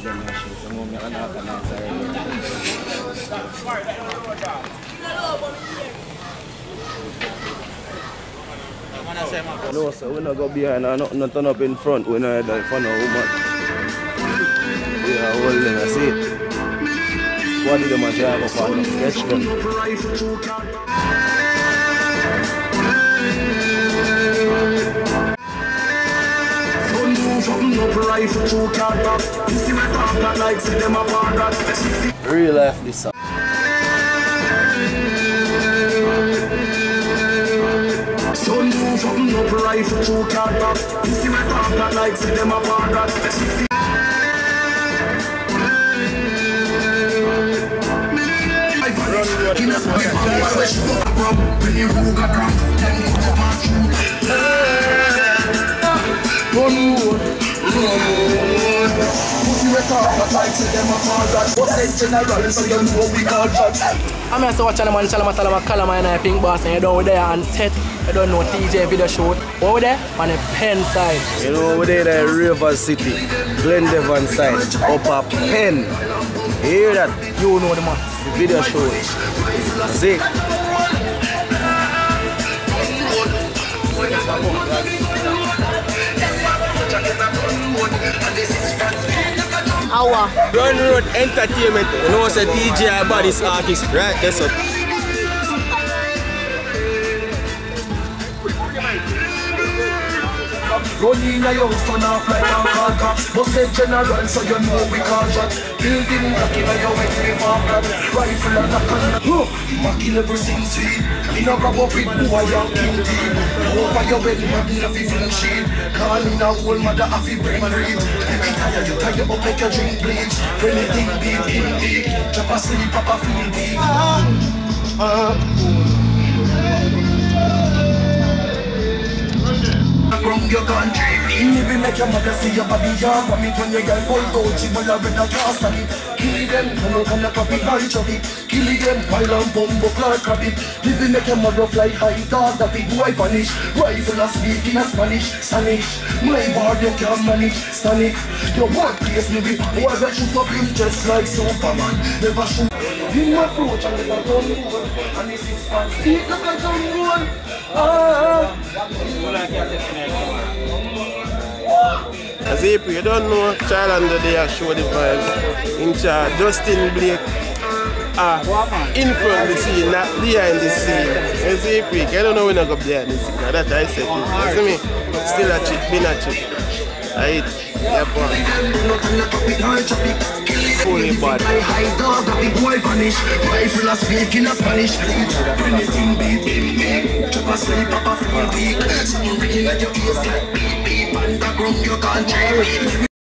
them and shit. So now I can organize already. No, so we're not go behind and nothing turn up in front. We're not there for no woman. We are holding a seat. What did them drive up on? Catch them. Real life this song. Son move up, no rifle, true car back. You see my top that like see them a bar that. I'm here to watch a man tell him and I pink boss and you down there and set. You don't know TJ video shoot. Over there on the Penn side. You know over there the River City, Glendevon side, up a Penn. You hear that? You know the man. The video shoot. See? Hour. Run Road Entertainment. You know what's a DJ body's artist, right? That's up. Running a youngster now fly down Kaka. But said general so you know we can't shot. Building rock in a your way we walk up. Rifle and a cannon. I kill everything sweet. Me no grab up with who I am king deep. Over your bed, my deal of feel shield. Calling a whole mother of the brain read. Every time you tie you up like a drink bleach. When you think big, in deep. Drop a sleep, papa feel big. From your country, even make your mother see your body young. For me when you get boy go, she will have been a class on it. Kill them, no can not copy bunch of it. Kill them, while I'm bombo clark of it. Even make your mother fly high, dog that big boy vanish. Rifle a speak in a Spanish, Spanish. My bar you can't manage, stand it. Your workplace me be, boy that shoot up him just like Superman. Never shoot. In my approach and never done more. And the 6 pounds, speak like a done more. As April, you don't know, Child Under Day show the vibes. In charge, Justin Blake. In front of the scene, not behind the scene. As April, I don't know when I go behind the scene. That's what I said. You see me? Still a chick, been a chick. I eat. Yeah, boy. Fully bad. High dog, a big boy vanish. Rifle a speak in a Spanish. Anything beep. Chop a sleep, papa feel weak. Something ringing at your ears like beep beep. Underground you can't try me.